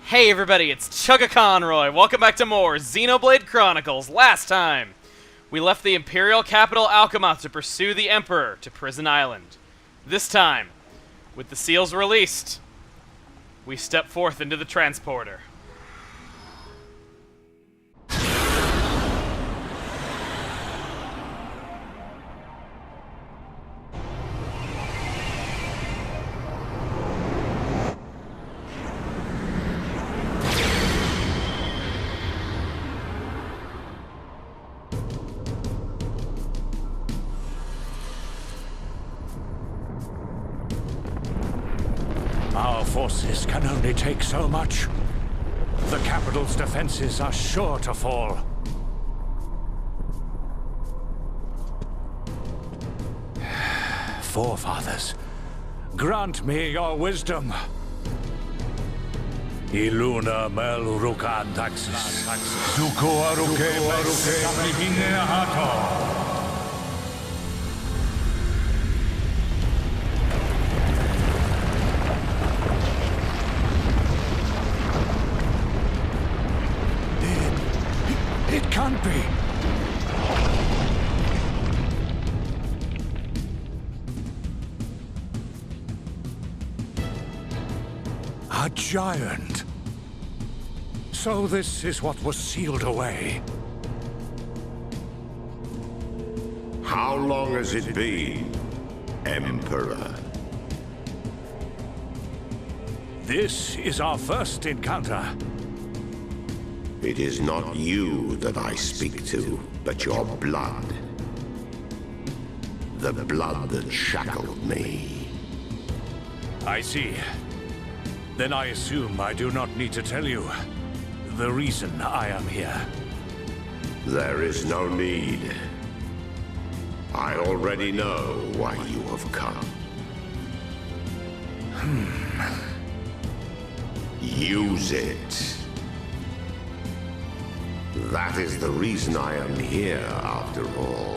Hey everybody, it's Chugga Conroy. Welcome back to more Xenoblade Chronicles. Last time, we left the Imperial capital Alchemath to pursue the Emperor to Prison Island. This time, with the seals released, we step forth into the transporter. Our forces can only take so much. The capital's defenses are sure to fall. Forefathers, grant me your wisdom. Iluna mel rukan taxis. Suko aruke mihine hato. It can't be. A giant. So this is what was sealed away. How long has it been, Emperor? This is our first encounter. It is not you that I speak to, but your blood. The blood that shackled me. I see. Then I assume I do not need to tell you the reason I am here. There is no need. I already know why you have come. Use it. That is the reason I am here, after all.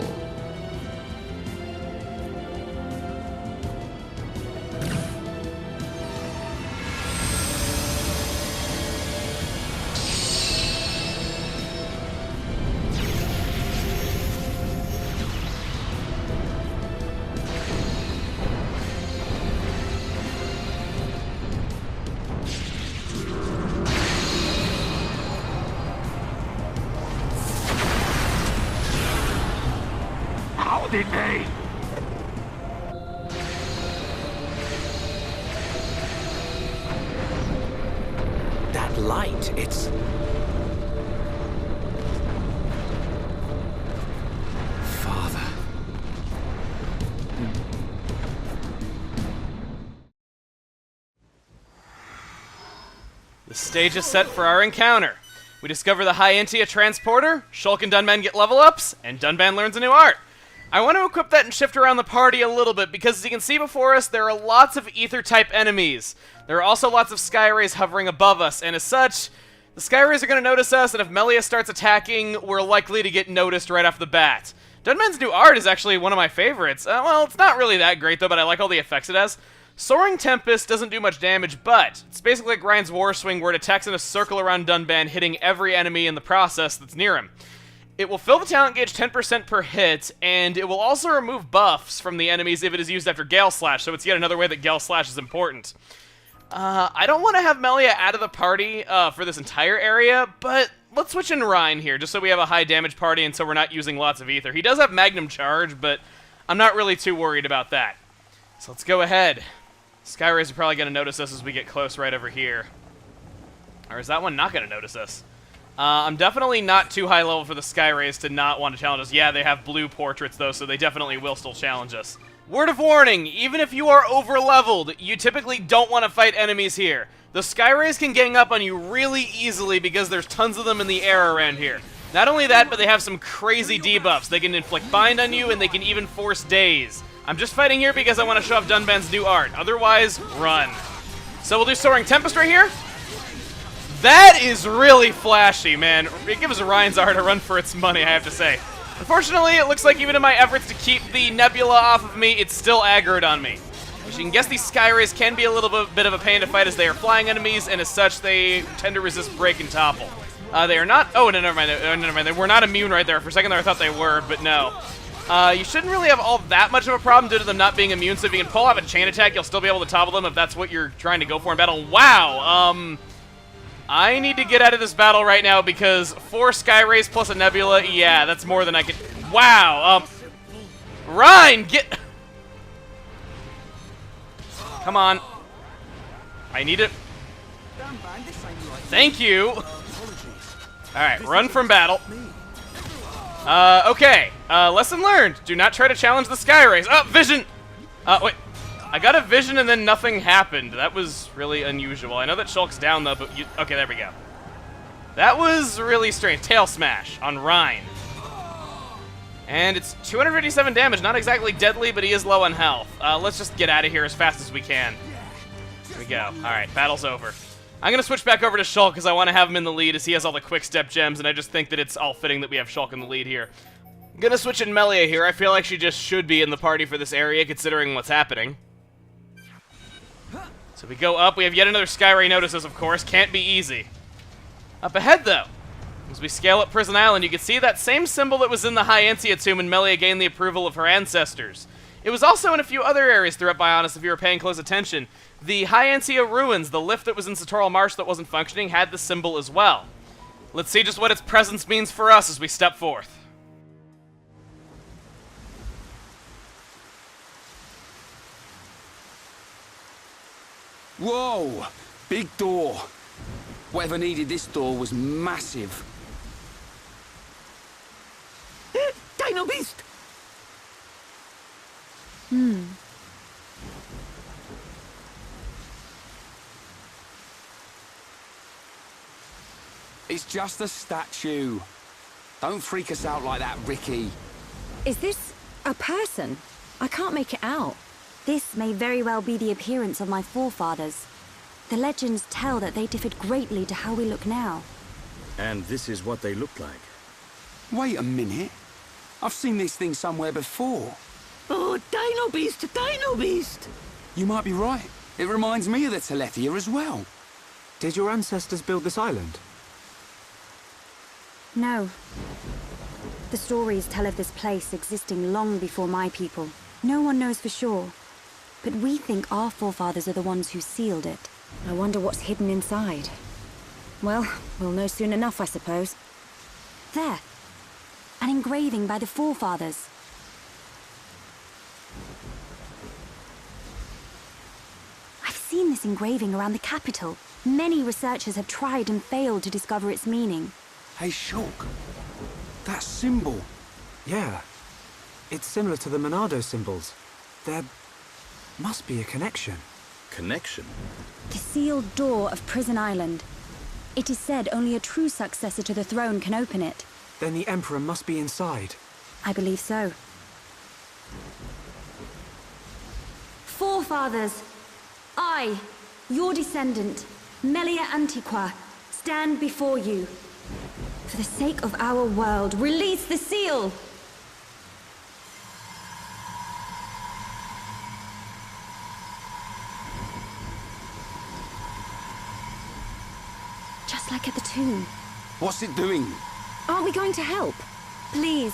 How did they? That light, it's... Father. The stage is set for our encounter. We discover the High Intia transporter, Shulk and Dunban get level ups, and Dunban learns a new art. I want to equip that and shift around the party a little bit, because as you can see before us, there are lots of Ether-type enemies. There are also lots of Sky Rays hovering above us, and as such, the Sky Rays are going to notice us, and if Melia starts attacking, we're likely to get noticed right off the bat. Dunban's new art is actually one of my favorites. Well, it's not really that great, though, but I like all the effects it has. Soaring Tempest doesn't do much damage, but it's basically like Ryan's War Swing, where it attacks in a circle around Dunban, hitting every enemy in the process that's near him. It will fill the talent gauge 10% per hit, and it will also remove buffs from the enemies if it is used after Gale Slash, so it's yet another way that Gale Slash is important. I don't want to have Melia out of the party for this entire area, but let's switch in Ryan here, just so we have a high damage party and so we're not using lots of Ether. He does have Magnum Charge, but I'm not really too worried about that. So let's go ahead. Sky Rays are probably going to notice us as we get close right over here. Or is that one not going to notice us? I'm definitely not too high level for the Sky Rays to not want to challenge us. Yeah, they have blue portraits, though, so they definitely will still challenge us. Word of warning, even if you are over-leveled, you typically don't want to fight enemies here. The Sky Rays can gang up on you really easily because there's tons of them in the air around here. Not only that, but they have some crazy debuffs. They can inflict bind on you, and they can even force daze. I'm just fighting here because I want to show off Dunban's new art. Otherwise, run. So we'll do Soaring Tempest right here. That is really flashy, man. It gives Ryan's art a run for its money, I have to say. Unfortunately, it looks like even in my efforts to keep the nebula off of me, it's still aggroed on me. As you can guess, these Sky Rays can be a little bit of a pain to fight as they are flying enemies, and as such, they tend to resist break and topple. They are not... Oh, no, never mind. Never mind. They were not immune right there. For a second there, I thought they were, but no. You shouldn't really have all that much of a problem due to them not being immune, so if you can pull off a chain attack, you'll still be able to topple them if that's what you're trying to go for in battle. Wow! I need to get out of this battle right now because 4 Sky Rays plus a Nebula, yeah, that's more than I could... Wow! Ryan, get... Come on. I need it. Thank you! Alright, run from battle. Okay. Lesson learned. Do not try to challenge the Sky Rays. Oh, vision! Wait. I got a vision and then nothing happened. That was really unusual. I know that Shulk's down, though, but you... Okay, there we go. That was really strange. Tail Smash on Rhine. And it's 257 damage. Not exactly deadly, but he is low on health. Let's just get out of here as fast as we can. Here we go. Alright, battle's over. I'm going to switch back over to Shulk because I want to have him in the lead as he has all the quick step gems, and I just think that it's all fitting that we have Shulk in the lead here. I'm going to switch in Melia here. I feel like she just should be in the party for this area considering what's happening. So we go up. We have yet another Sky Ray notices, of course. Can't be easy. Up ahead, though. As we scale up Prison Island, you can see that same symbol that was in the High Entia tomb when Melia gained the approval of her ancestors. It was also in a few other areas throughout Bionis if you were paying close attention. The High Entia ruins, the lift that was in Satoral Marsh that wasn't functioning, had the symbol as well. Let's see just what its presence means for us as we step forth. Whoa! Big door. Whatever needed this door was massive. Dino Beast! It's just a statue. Don't freak us out like that, Ricky. Is this a person? I can't make it out. This may very well be the appearance of my forefathers. The legends tell that they differed greatly to how we look now. And this is what they look like. Wait a minute. I've seen this thing somewhere before. Oh, Dino Beast, Dino Beast! You might be right. It reminds me of the Telethia as well. Did your ancestors build this island? No. The stories tell of this place existing long before my people. No one knows for sure. But we think our forefathers are the ones who sealed it. I wonder what's hidden inside. Well, we'll know soon enough, I suppose. There. An engraving by the forefathers. I've seen this engraving around the capital. Many researchers have tried and failed to discover its meaning. Hey, Shulk. That symbol. Yeah. It's similar to the Monado symbols. There must be a connection. Connection? The sealed door of Prison Island. It is said only a true successor to the throne can open it. Then the Emperor must be inside. I believe so. Forefathers, I, your descendant, Melia Antiqua, stand before you. For the sake of our world, release the seal! Just like at the tomb. What's it doing? Aren't we going to help? Please,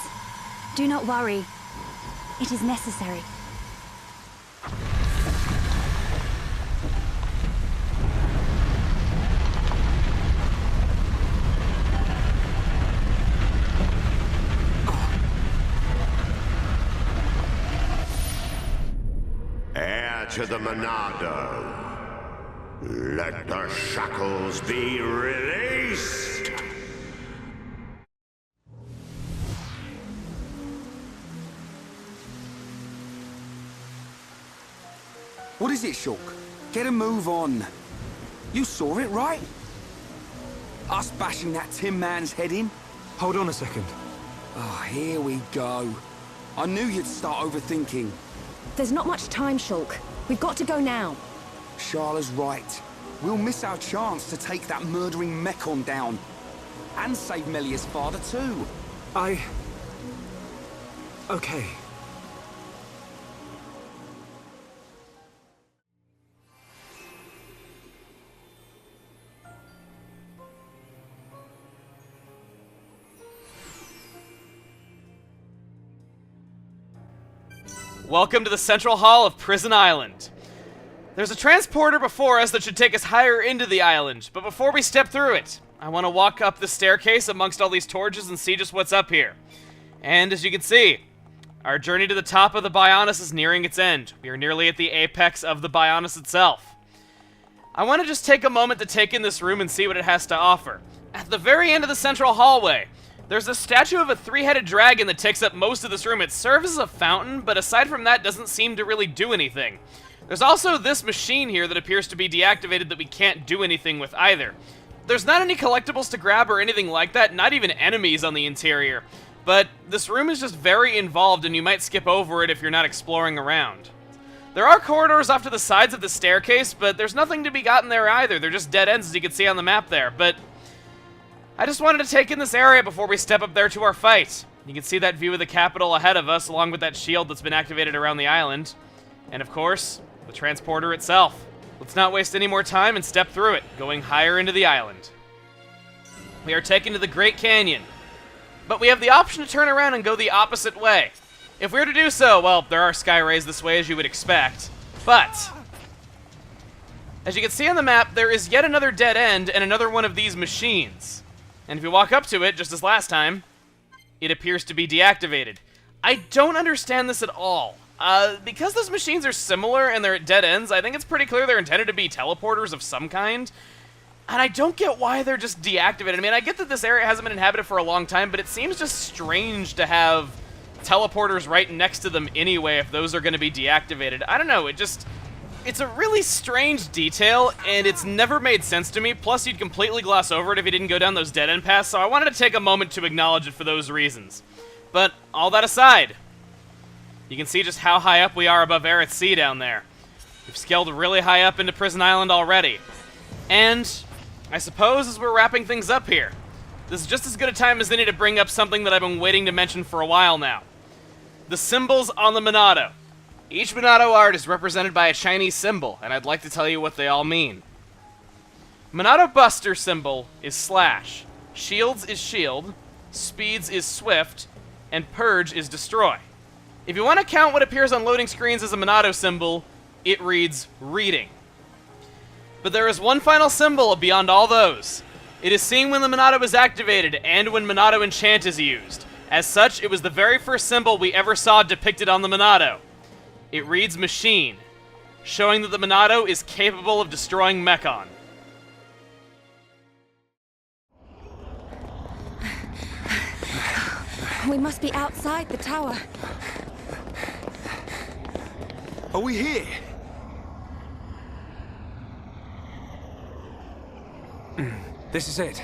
do not worry. It is necessary. Heir to the Monado. Let the shackles be released! What is it, Shulk? Get a move on. You saw it, right? Us bashing that Tin Man's head in? Hold on a second. Oh, here we go. I knew you'd start overthinking. There's not much time, Shulk. We've got to go now. Sharla's right. We'll miss our chance to take that murdering Mechon down. And save Melia's father, too. Okay. Welcome to the central hall of Prison Island. There's a transporter before us that should take us higher into the island, but before we step through it, I want to walk up the staircase amongst all these torches and see just what's up here. And as you can see, our journey to the top of the Bionis is nearing its end. We are nearly at the apex of the Bionis itself. I want to just take a moment to take in this room and see what it has to offer. At the very end of the central hallway, there's a statue of a three-headed dragon that takes up most of this room. It serves as a fountain, but aside from that, doesn't seem to really do anything. There's also this machine here that appears to be deactivated that we can't do anything with either. There's not any collectibles to grab or anything like that, not even enemies on the interior. But this room is just very involved, and you might skip over it if you're not exploring around. There are corridors off to the sides of the staircase, but there's nothing to be gotten there either. They're just dead ends, as you can see on the map there. But I just wanted to take in this area before we step up there to our fight. You can see that view of the capital ahead of us, along with that shield that's been activated around the island. And of course, the transporter itself. Let's not waste any more time and step through it, going higher into the island. We are taken to the Great Canyon, but we have the option to turn around and go the opposite way. If we were to do so, well, there are skyrays this way, as you would expect, but as you can see on the map, there is yet another dead end and another one of these machines. And if you walk up to it, just as last time, it appears to be deactivated. I don't understand this at all. Because those machines are similar and they're at dead ends, I think it's pretty clear they're intended to be teleporters of some kind. And I don't get why they're just deactivated. I mean, I get that this area hasn't been inhabited for a long time, but it seems just strange to have teleporters right next to them anyway if those are going to be deactivated. I don't know, it's a really strange detail, and it's never made sense to me. Plus, you'd completely gloss over it if you didn't go down those dead-end paths, so I wanted to take a moment to acknowledge it for those reasons. But all that aside, you can see just how high up we are above Eryth Sea down there. We've scaled really high up into Prison Island already. And I suppose as we're wrapping things up here, this is just as good a time as any to bring up something that I've been waiting to mention for a while now. The symbols on the Monado. Each Monado art is represented by a Chinese symbol, and I'd like to tell you what they all mean. Monado Buster symbol is slash, Shields is shield, Speeds is swift, and Purge is destroy. If you want to count what appears on loading screens as a Monado symbol, it reads reading. But there is one final symbol beyond all those. It is seen when the Monado is activated and when Monado Enchant is used. As such, it was the very first symbol we ever saw depicted on the Monado. It reads machine, showing that the Monado is capable of destroying Mechon. We must be outside the tower. Are we here? This is it.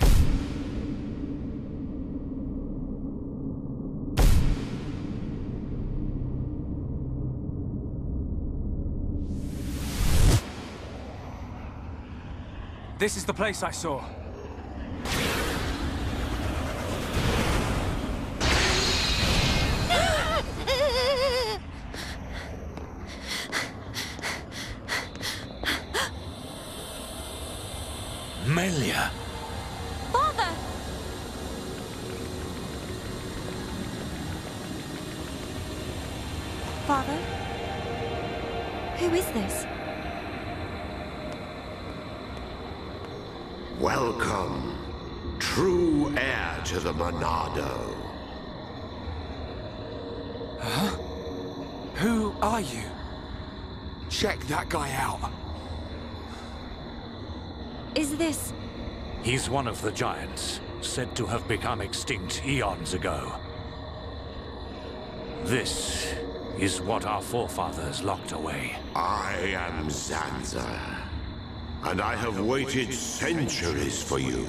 This is the place I saw. Melia. Father! Father? Who is this? Welcome, true heir to the Monado. Who are you? Check that guy out. Is this... He's one of the giants, said to have become extinct eons ago. This is what our forefathers locked away. I am Zanza, and I have waited centuries for you.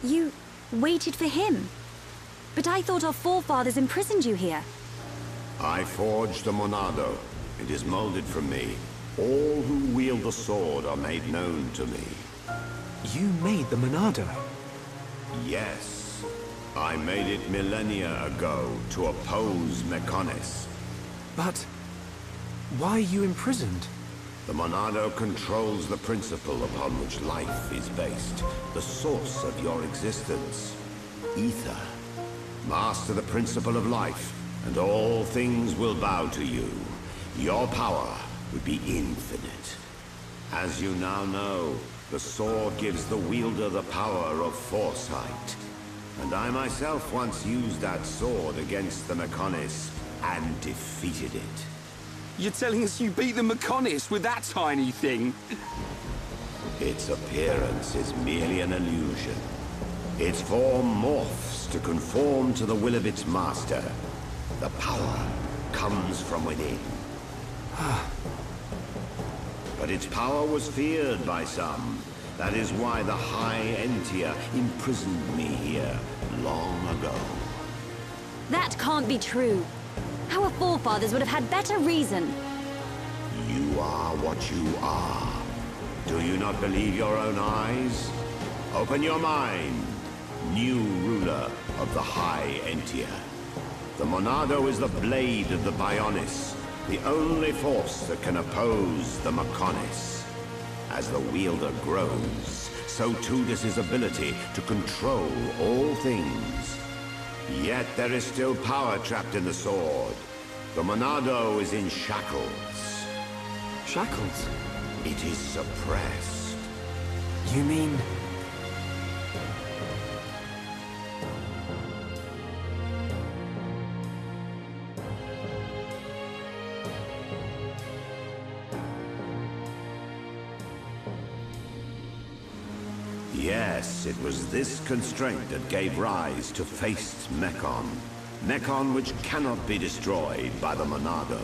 You waited for him? But I thought our forefathers imprisoned you here. I forged the Monado. It is molded from me. All who wield the sword are made known to me. You made the Monado. Yes. I made it millennia ago to oppose Mechonis. But why are you imprisoned? The Monado controls the principle upon which life is based, the source of your existence. Ether. Master the principle of life, and all things will bow to you. Your power would be infinite. As you now know, the sword gives the wielder the power of foresight. And I myself once used that sword against the Mechonis and defeated it. You're telling us you beat the Mechonis with that tiny thing? Its appearance is merely an illusion. Its form morphs to conform to the will of its master. The power comes from within. But its power was feared by some. That is why the High Entia imprisoned me here long ago. That can't be true. Our forefathers would have had better reason. You are what you are. Do you not believe your own eyes? Open your mind, new ruler of the High Entia. The Monado is the blade of the Bionis, the only force that can oppose the Mechonis. As the wielder grows, so too does his ability to control all things. Yet there is still power trapped in the sword. The Monado is in shackles. Shackles? It is suppressed. You mean... Yes, it was this constraint that gave rise to Faced Mechon. Mechon which cannot be destroyed by the Monado.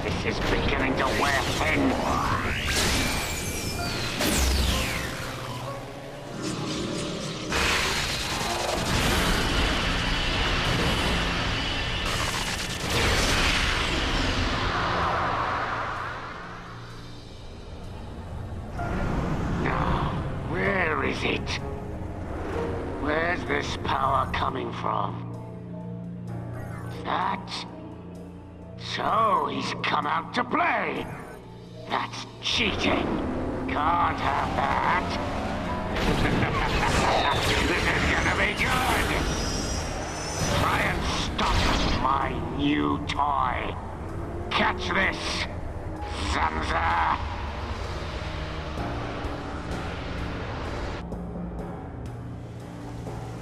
This is beginning to wear thin. Where's this power coming from? That? So he's come out to play. That's cheating. Can't have that. This is gonna be good. Try and stop my new toy. Catch this, Zanza.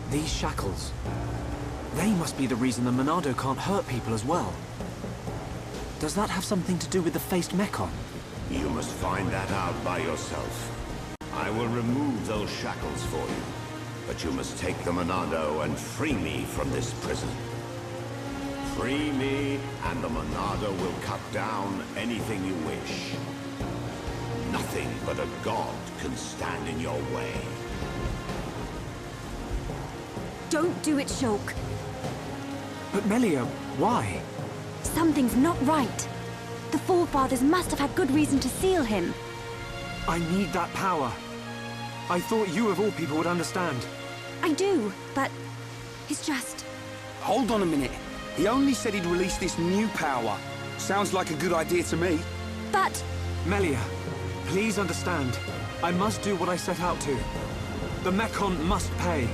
These shackles... They must be the reason the Monado can't hurt people as well. Does that have something to do with the Faced Mechon? You must find that out by yourself. I will remove those shackles for you. But you must take the Monado and free me from this prison. Free me, and the Monado will cut down anything you wish. Nothing but a god can stand in your way. Don't do it, Shulk. But Melia, why? Something's not right. The forefathers must have had good reason to seal him. I need that power. I thought you of all people would understand. I do, but it's just... Hold on a minute. He only said he'd release this new power. Sounds like a good idea to me. But... Melia, please understand. I must do what I set out to. The Mechon must pay.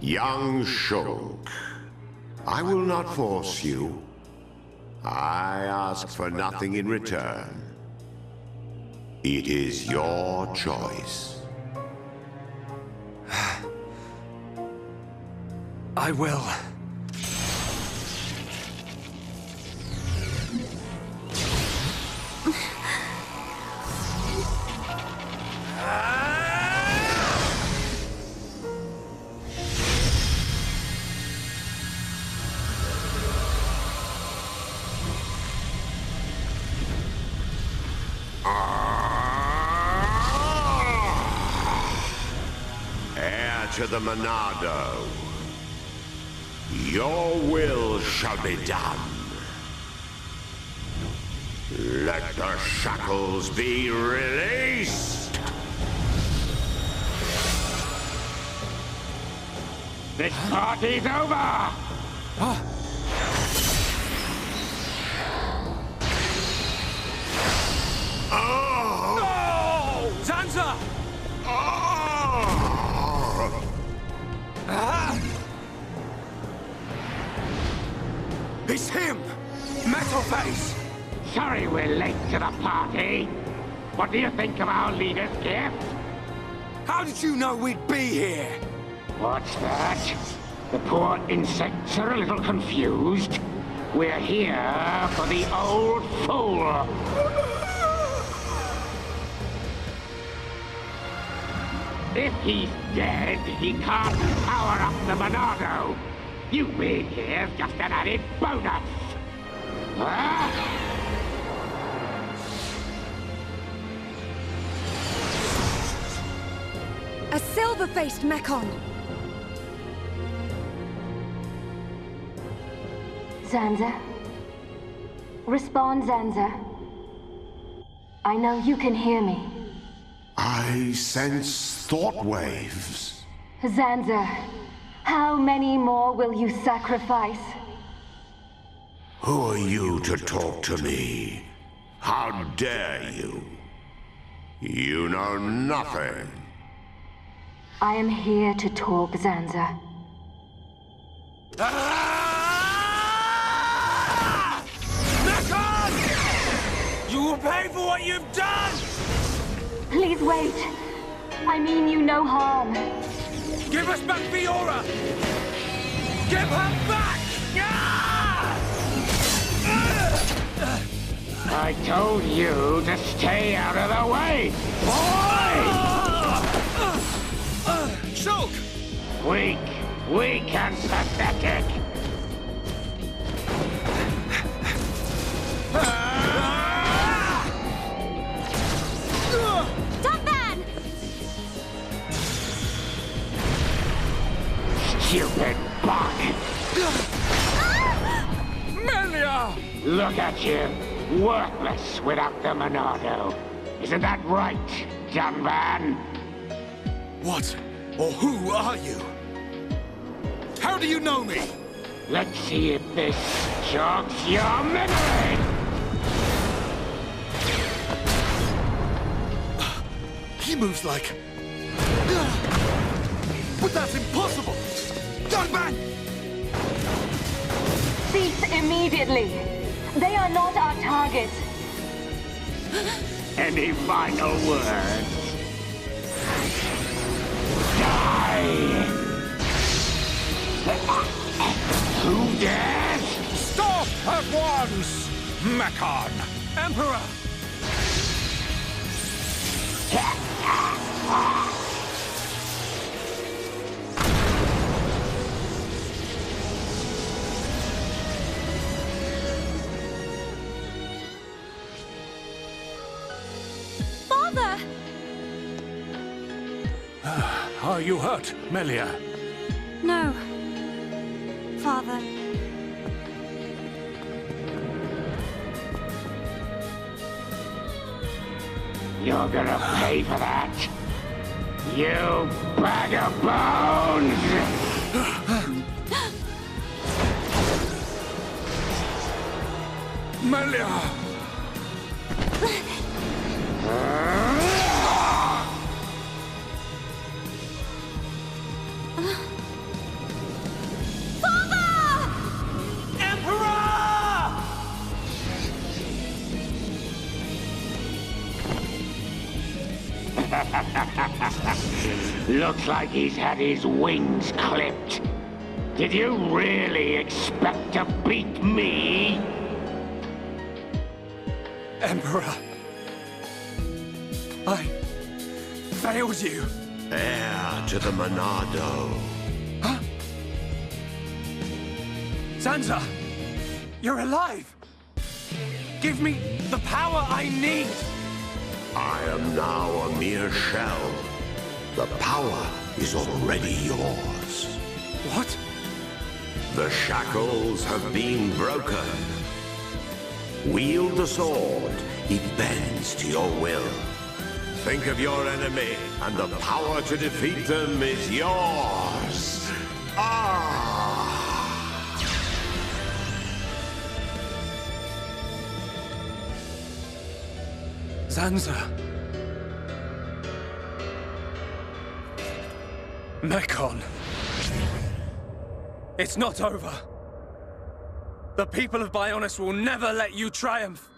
Young Shulk, I will not force you. I ask for nothing in return. It is your choice. I will. to the Monado. Your will shall be done. Let the shackles be released! This party's over! No! Zanza! It's him! Metal Face! Sorry we're late to the party. What do you think of our leader's gift? How did you know we'd be here? What's that? The poor insects are a little confused. We're here for the old fool. If he's dead, he can't power up the Monado. You being here's just an added bonus. Huh? A silver-faced Mekon! Zanza? Respond, Zanza. I know you can hear me. I sense thought waves. Zanza, how many more will you sacrifice? Who are you to talk to me? How dare you? You know nothing. I am here to talk, Zanza. Mekon! You will pay for what you've done! Please wait. I mean you no harm. Give us back Fiora! Give her back! I told you to stay out of the way, boy! Shulk! Weak and pathetic. Dunban! Stupid bug! Melia! Look at you, worthless without the Monado. Isn't that right, Dunban? What or who are you? How do you know me? Let's see if this jogs your memory. He moves like... But that's impossible! Dunban! Cease immediately. They are not our target. Any final words? Die! Who dares? Stop at once, Mekon! Emperor! Father! Are you hurt, Melia? No. Father. You're gonna pay for that. You bag of bones! Melia! Looks like he's had his wings clipped. Did you really expect to beat me? Emperor! I failed you. Heir to the Monado. Huh? Zanza! You're alive! Give me the power I need! I am now a mere shell. The power is already yours. What? The shackles have been broken. Wield the sword. It bends to your will. Think of your enemy, and the power to defeat them is yours. Zanza. Mekon. It's not over. The people of Bionis will never let you triumph.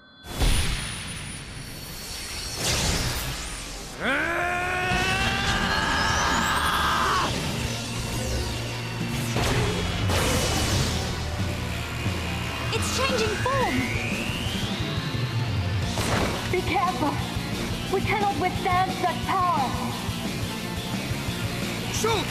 It's changing form! Be careful. We cannot withstand such power. Shulk!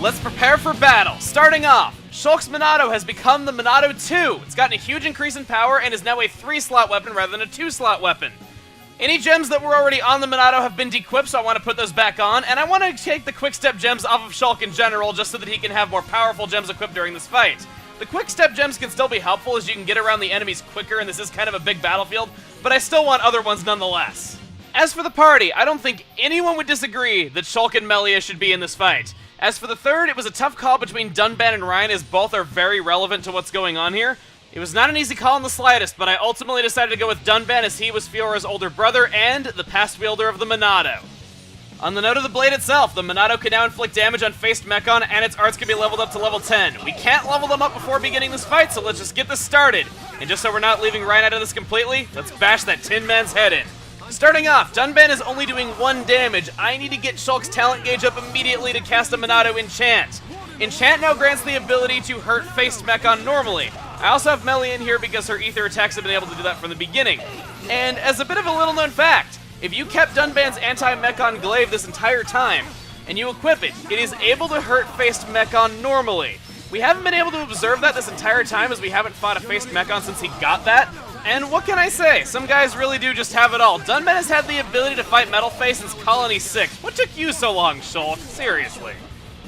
Let's prepare for battle. Starting off, Shulk's Monado has become the Monado 2. It's gotten a huge increase in power and is now a 3-slot weapon rather than a 2-slot weapon. Any gems that were already on the Monado have been dequipped, so I want to put those back on, and I want to take the Quick Step gems off of Shulk in general, just so that he can have more powerful gems equipped during this fight. The Quick Step gems can still be helpful, as you can get around the enemies quicker, and this is kind of a big battlefield, but I still want other ones nonetheless. As for the party, I don't think anyone would disagree that Shulk and Melia should be in this fight. As for the third, it was a tough call between Dunban and Ryan, as both are very relevant to what's going on here. It was not an easy call in the slightest, but I ultimately decided to go with Dunban, as he was Fiora's older brother and the past wielder of the Monado. On the note of the blade itself, the Monado can now inflict damage on faced Mekon, and its arts can be leveled up to level 10. We can't level them up before beginning this fight, so let's just get this started. And just so we're not leaving Ryan out of this completely, let's bash that Tin Man's head in. Starting off, Dunban is only doing 1 damage. I need to get Shulk's talent gauge up immediately to cast a Monado Enchant. Enchant now grants the ability to hurt faced Mekon normally. I also have Melia in here because her ether attacks have been able to do that from the beginning. And as a bit of a little known fact, if you kept Dunban's anti-Mekon glaive this entire time, and you equip it, it is able to hurt faced Mekon normally. We haven't been able to observe that this entire time, as we haven't fought a faced Mekon since he got that. And what can I say? Some guys really do just have it all. Dunban has had the ability to fight Metal Face since Colony 6. What took you so long, Shulk? Seriously.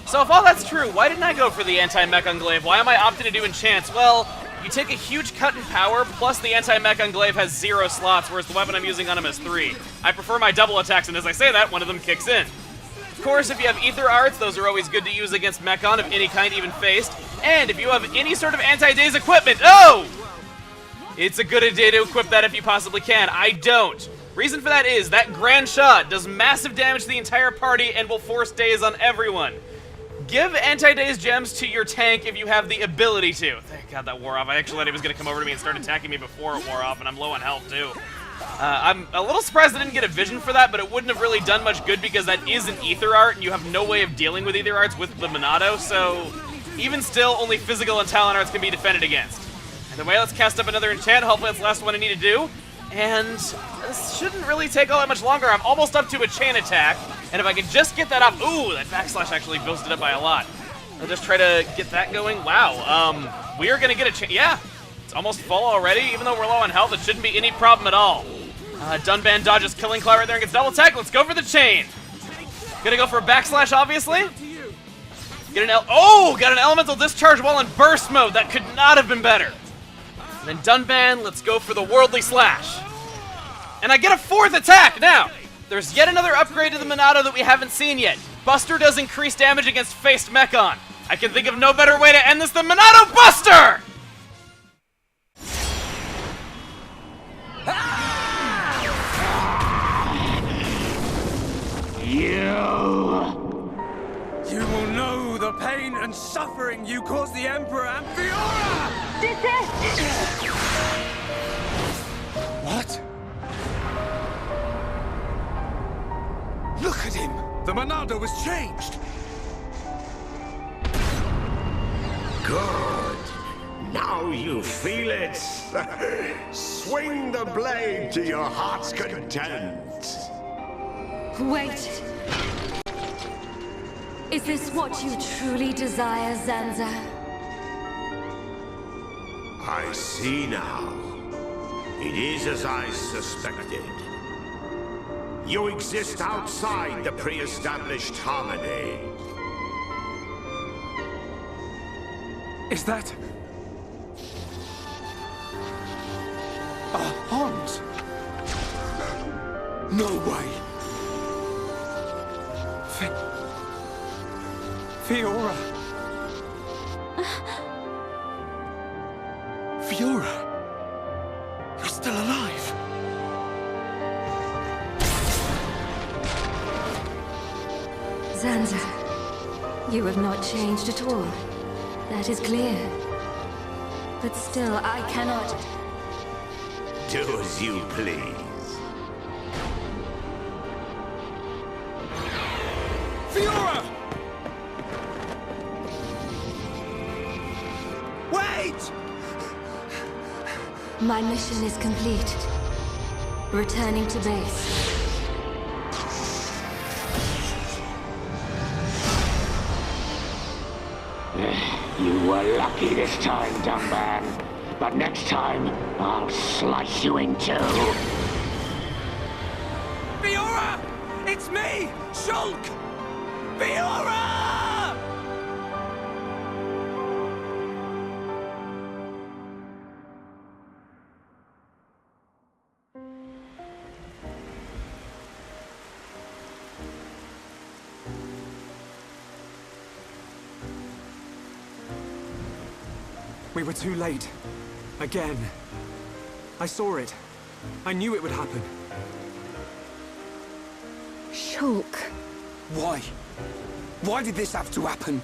So if all that's true, why didn't I go for the anti-Mekon glaive? Why am I opting to do enchants? Well, you take a huge cut in power, plus the anti-Mekon glaive has 0 slots, whereas the weapon I'm using on him has 3. I prefer my double attacks, and as I say that, one of them kicks in. Of course, if you have ether arts, those are always good to use against Mekon of any kind, even faced. And if you have any sort of anti-daze equipment, it's a good idea to equip that if you possibly can. I don't. Reason for that is that Grand Shot does massive damage to the entire party and will force daze on everyone. Give anti-daze gems to your tank if you have the ability to. Thank God that wore off. I actually thought he was going to come over to me and start attacking me before it wore off, and I'm low on health too. I'm a little surprised I didn't get a vision for that, but it wouldn't have really done much good because that is an ether art, and you have no way of dealing with ether arts with the Monado, so even still, only physical and talent arts can be defended against. Either way, let's cast up another enchant. Hopefully that's the last one I need to do. And this shouldn't really take all that much longer. I'm almost up to a chain attack, and if I could just get that up... Ooh, that backslash actually boosted up by a lot. I'll just try to get that going. Wow, we are going to get a chain... Yeah, it's almost full already. Even though we're low on health, it shouldn't be any problem at all. Dunban dodges Killing Claw right there and gets double attack. Let's go for the chain. Gonna go for a backslash, obviously. Get an got an elemental discharge while in burst mode. That could not have been better. And then Dunban, let's go for the worldly slash. And I get a 4th attack now. There's yet another upgrade to the Monado that we haven't seen yet. Buster does increase damage against faced Mekon. I can think of no better way to end this than Monado Buster! You will know the pain and suffering you caused the Emperor and Fiora! Desist! What? Look at him! The Monado was changed! Good. Now you feel it. Swing the blade to your heart's content. Wait. Is this what you truly desire, Zanza? I see now. It is as I suspected. You exist outside the pre-established harmony. Is that... Hans? No way! Fiora! Fiora! You're still alive! Zanza, you have not changed at all. That is clear. But still, I cannot... Do as you please. Fiora! Wait! My mission is complete. Returning to base. You were lucky this time, dumb man. But next time, I'll slice you in two. Fiora! It's me! Shulk! Fiora! We were too late. Again. I saw it. I knew it would happen. Shulk. Why? Why did this have to happen?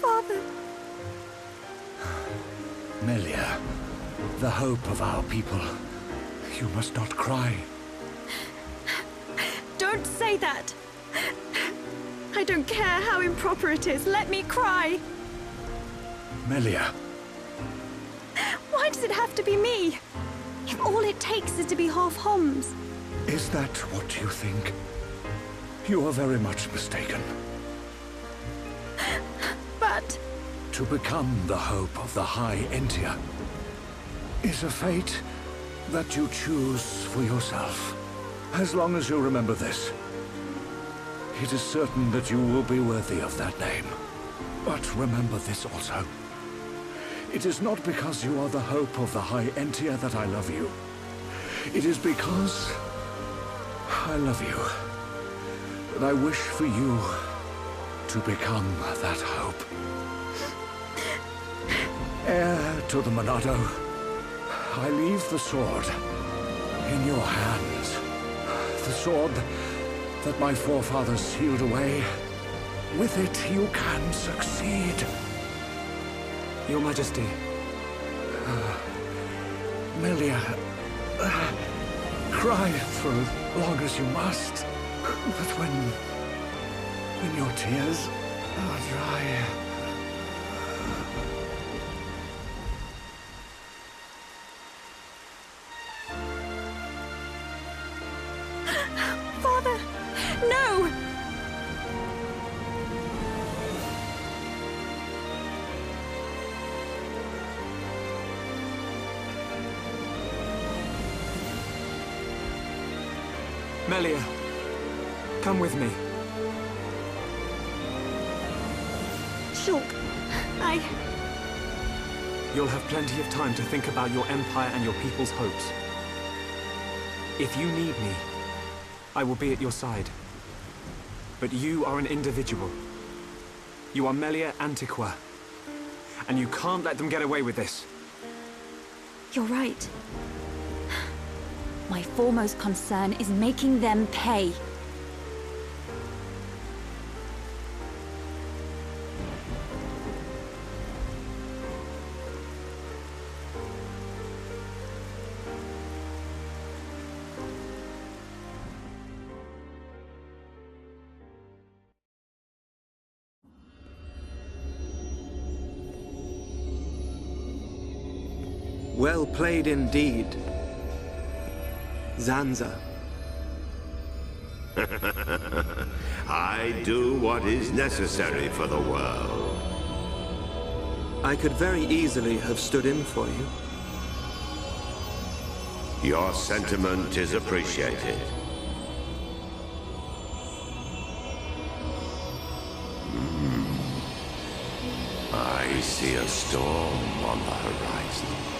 Father. Melia, the hope of our people. You must not cry. Don't say that. I don't care how improper it is. Let me cry. Melia. Why does it have to be me? If all it takes is to be half Homs. Is that what you think? You are very much mistaken. But... To become the hope of the High Entia is a fate that you choose for yourself. As long as you remember this, it is certain that you will be worthy of that name. But remember this also. It is not because you are the hope of the High Entia that I love you. It is because I love you. And I wish for you to become that hope. Heir to the Monado, I leave the sword in your hands. The sword that my forefathers sealed away. With it, you can succeed. Your Majesty. Melia, cry for as long as you must. But when your tears are dry... Father, no! Melia, come with me. Shulk, You'll have plenty of time to think about your empire and your people's hopes. If you need me, I will be at your side. But you are an individual. You are Melia Antiqua. And you can't let them get away with this. You're right. My foremost concern is making them pay. Well played indeed, Zanza. I do what is necessary for the world. I could very easily have stood in for you. Your sentiment is appreciated. I see a storm on the horizon.